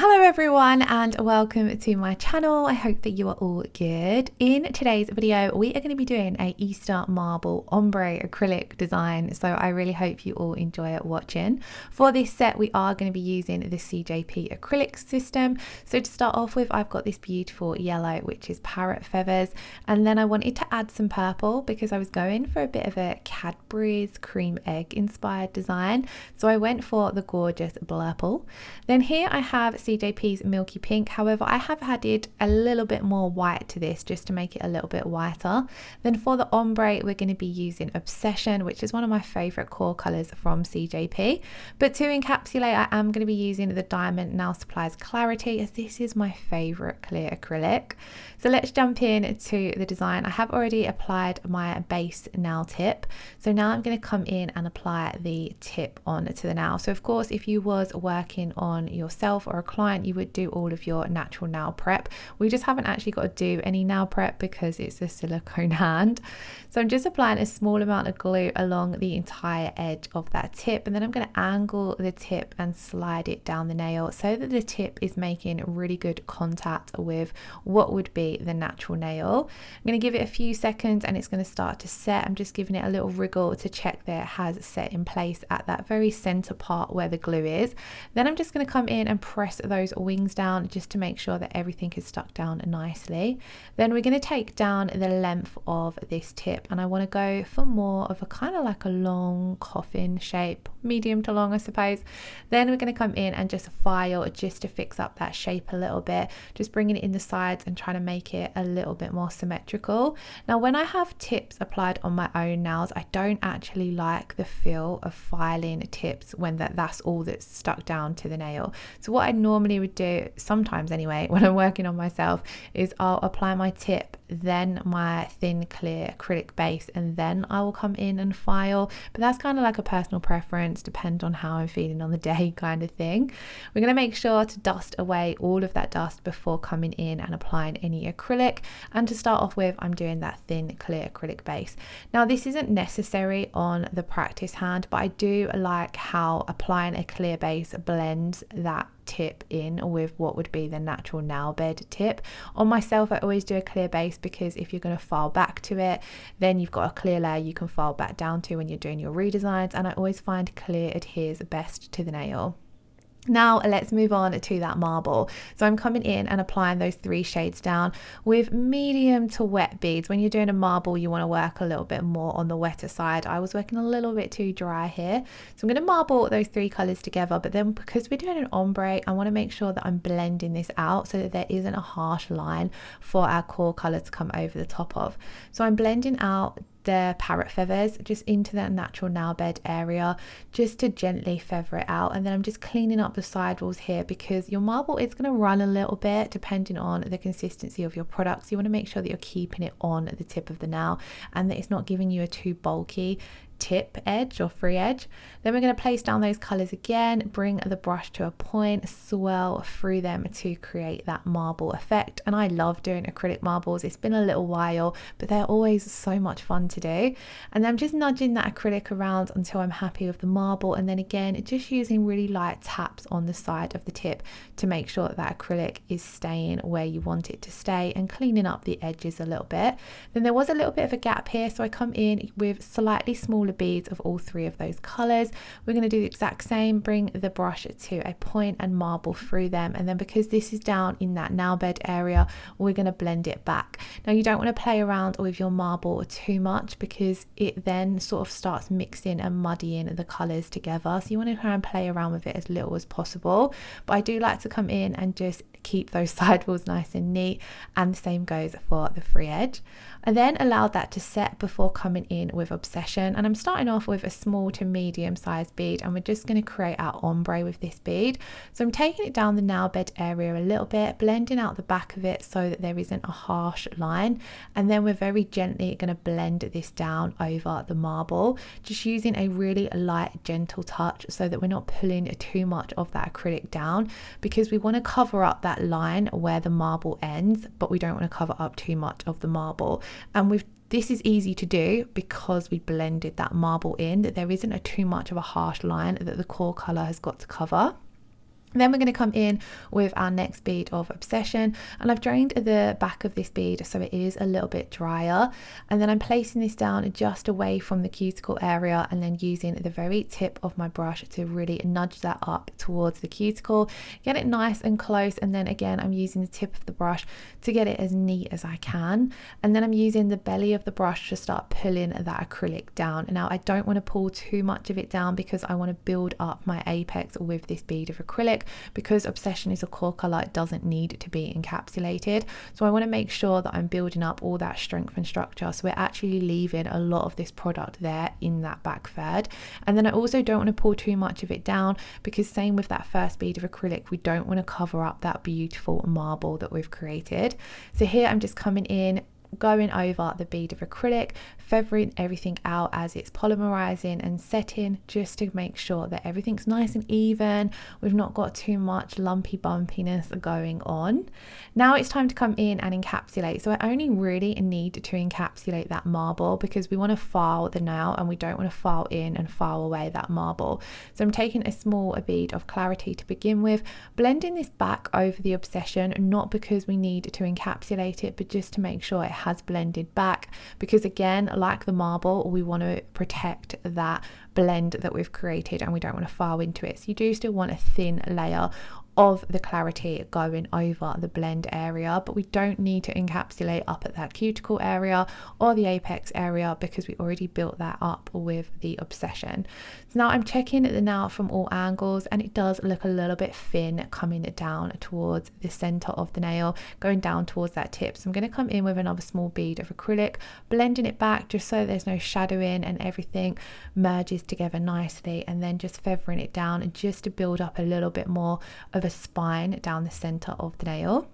Hello everyone and welcome to my channel. I hope that you are all good. In today's video we are going to be doing a Easter marble ombre acrylic design, so I really hope you all enjoy watching. For this set we are going to be using the Cjp Acrylic system. So to start off with, I've got this beautiful yellow which is parrot feathers, and then I wanted to add some purple because I was going for a bit of a Cadbury's cream egg inspired design, so I went for the gorgeous blurple. Then here I have Cjp's milky pink. However, I have added a little bit more white to this just to make it a little bit whiter. Then for the ombre we're going to be using Obsession, which is one of my favorite core colors from Cjp. But to encapsulate, I am going to be using the Diamond Nail Supplies Clarity, as this is my favorite clear acrylic. So let's jump in to the design. I have already applied my base nail tip, so now I'm going to come in and apply the tip onto the nail. So of course, if you was working on yourself or a client, you would do all of your natural nail prep. We just haven't actually got to do any nail prep because it's a silicone hand. So I'm just applying a small amount of glue along the entire edge of that tip, and then I'm going to angle the tip and slide it down the nail so that the tip is making really good contact with what would be the natural nail. I'm going to give it a few seconds and it's going to start to set. I'm just giving it a little wriggle to check that it has set in place at that very center part where the glue is. Then I'm just going to come in and press those wings down just to make sure that everything is stuck down nicely. Then we're going to take down the length of this tip, and I want to go for more of a kind of like a long coffin shape, medium to long I suppose. Then we're going to come in and just file just to fix up that shape a little bit, just bringing it in the sides and trying to make it a little bit more symmetrical. Now when I have tips applied on my own nails, I don't actually like the feel of filing tips when that's all that's stuck down to the nail. So what I normally would do, sometimes anyway, when I'm working on myself, is I'll apply my tip, then my thin clear acrylic base, and then I will come in and file. But that's kind of like a personal preference, depend on how I'm feeling on the day kind of thing. We're going to make sure to dust away all of that dust before coming in and applying any acrylic. And to start off with, I'm doing that thin clear acrylic base. Now this isn't necessary on the practice hand, but I do like how applying a clear base blends that tip in with what would be the natural nail bed tip. On myself, I always do a clear base because if you're going to file back to it, then you've got a clear layer you can file back down to when you're doing your redesigns, and I always find clear adheres best to the nail. Now let's move on to that marble. So I'm coming in and applying those 3 shades down with medium to wet beads. When you're doing a marble, you want to work a little bit more on the wetter side. I was working a little bit too dry here. So I'm going to marble those 3 colors together, but then because we're doing an ombre, I want to make sure that I'm blending this out so that there isn't a harsh line for our core color to come over the top of. So I'm blending out the parrot feathers just into that natural nail bed area just to gently feather it out, and then I'm just cleaning up the sidewalls here because your marble is going to run a little bit depending on the consistency of your products. You want to make sure that you're keeping it on the tip of the nail and that it's not giving you a too bulky tip edge or free edge. Then we're going to place down those colors again, bring the brush to a point, swirl through them to create that marble effect. And I love doing acrylic marbles. It's been a little while, but they're always so much fun to do. And I'm just nudging that acrylic around until I'm happy with the marble, and then again just using really light taps on the side of the tip to make sure that that acrylic is staying where you want it to stay and cleaning up the edges a little bit. Then there was a little bit of a gap here, so I come in with slightly smaller beads of all 3 of those colors. We're going to do the exact same, bring the brush to a point and marble through them, and then because this is down in that nail bed area, we're going to blend it back. Now you don't want to play around with your marble too much because it then sort of starts mixing and muddying the colors together, so you want to try and play around with it as little as possible. But I do like to come in and just keep those sidewalls nice and neat, and the same goes for the free edge. I then allowed that to set before coming in with Obsession, and I'm starting off with a small to medium sized bead, and we're just going to create our ombre with this bead. So I'm taking it down the nail bed area a little bit, blending out the back of it so that there isn't a harsh line, and then we're very gently going to blend this down over the marble, just using a really light gentle touch so that we're not pulling too much of that acrylic down, because we want to cover up that line where the marble ends, but we don't want to cover up too much of the marble. And with this is easy to do because we blended that marble in, that there isn't too much of a harsh line that the core color has got to cover. Then we're going to come in with our next bead of Obsession, and I've drained the back of this bead so it is a little bit drier, and then I'm placing this down just away from the cuticle area, and then using the very tip of my brush to really nudge that up towards the cuticle, get it nice and close, and then again I'm using the tip of the brush to get it as neat as I can, and then I'm using the belly of the brush to start pulling that acrylic down. Now I don't want to pull too much of it down because I want to build up my apex with this bead of acrylic. Because Obsession is a core color, it doesn't need to be encapsulated, so I want to make sure that I'm building up all that strength and structure, so we're actually leaving a lot of this product there in that back third. And then I also don't want to pull too much of it down, because same with that first bead of acrylic, we don't want to cover up that beautiful marble that we've created. So here I'm just coming in, going over the bead of acrylic, feathering everything out as it's polymerizing and setting, just to make sure that everything's nice and even, we've not got too much lumpy bumpiness going on. Now it's time to come in and encapsulate. So I only really need to encapsulate that marble because we want to file the nail and we don't want to file in and file away that marble. So I'm taking a small bead of Clarity to begin with, blending this back over the Obsession, not because we need to encapsulate it, but just to make sure it has blended back, because again, like the marble, we want to protect that blend that we've created and we don't want to file into it. So you do still want a thin layer of the Clarity going over the blend area, but we don't need to encapsulate up at that cuticle area or the apex area because we already built that up with the Obsession. So now I'm checking the nail from all angles, and it does look a little bit thin coming down towards the center of the nail, going down towards that tip. So I'm going to come in with another small bead of acrylic, blending it back just so there's no shadowing and everything merges together nicely, and then just feathering it down and just to build up a little bit more of a spine down the center of the nail.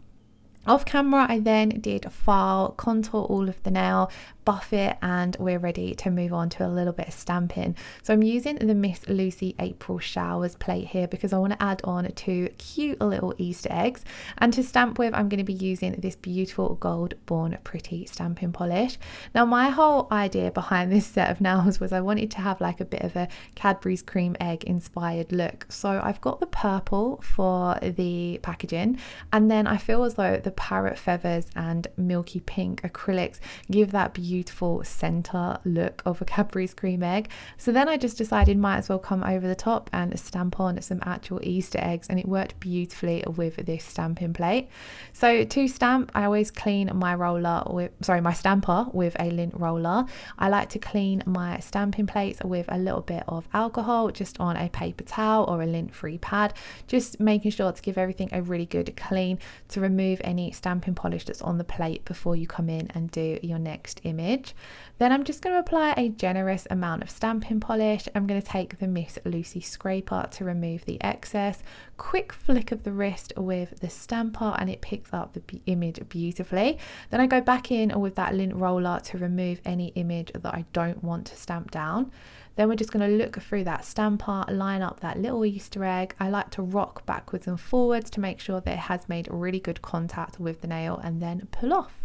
Off camera, I then did file, contour all of the nail, buff it, and we're ready to move on to a little bit of stamping. So I'm using the Miss Lucy April Showers plate here because I want to add on 2 cute little Easter eggs, and to stamp with I'm going to be using this beautiful gold Born Pretty stamping polish. Now my whole idea behind this set of nails was I wanted to have like a bit of a Cadbury's cream egg inspired look. So I've got the purple for the packaging, and then I feel as though the parrot feathers and milky pink acrylics give that beautiful center look of a Cadbury's cream egg. So then I just decided might as well come over the top and stamp on some actual Easter eggs, and it worked beautifully with this stamping plate. So to stamp, I always clean my roller with, my stamper with a lint roller. I like to clean my stamping plates with a little bit of alcohol just on a paper towel or a lint free pad, just making sure to give everything a really good clean to remove any stamping polish that's on the plate before you come in and do your next image. Then I'm just going to apply a generous amount of stamping polish. I'm going to take the Miss Lucy scraper to remove the excess, quick flick of the wrist with the stamper, and it picks up the image beautifully. Then I go back in with that lint roller to remove any image that I don't want to stamp down. Then we're just going to look through that stamper, line up that little Easter egg. I like to rock backwards and forwards to make sure that it has made really good contact with the nail, and then pull off.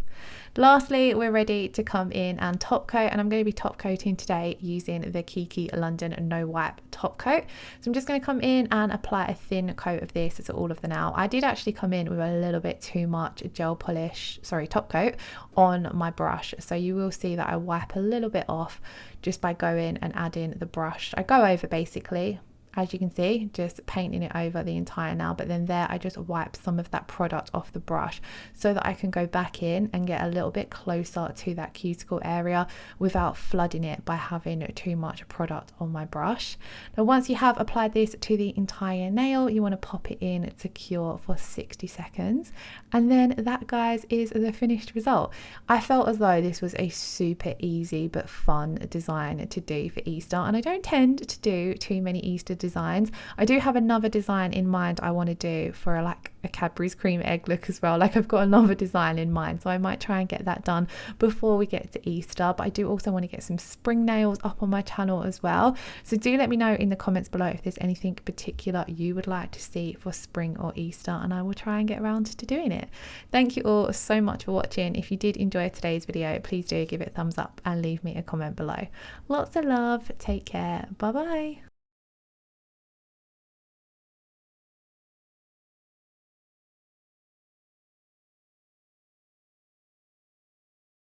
Lastly, we're ready to come in and top coat, and I'm going to be top coating today using the Kiki London No Wipe top coat. So I'm just going to come in and apply a thin coat of this to all of the nail. I did actually come in with a little bit too much top coat on my brush, so you will see that I wipe a little bit off just by going and adding the brush. I go over basically, as you can see, just painting it over the entire nail, but then there I just wipe some of that product off the brush so that I can go back in and get a little bit closer to that cuticle area without flooding it by having too much product on my brush. Now once you have applied this to the entire nail, you want to pop it in to cure for 60 seconds, and then that, guys, is the finished result. I felt as though this was a super easy but fun design to do for Easter, and I don't tend to do too many Easter designs. I do have another design in mind I want to do for like a Cadbury's cream egg look as well. Like I've got another design in mind, so I might try and get that done before we get to Easter. But I do also want to get some spring nails up on my channel as well, so do let me know in the comments below if there's anything particular you would like to see for spring or Easter, and I will try and get around to doing it. Thank you all so much for watching. If you did enjoy today's video, please do give it a thumbs up and leave me a comment below. Lots of love, take care, bye bye.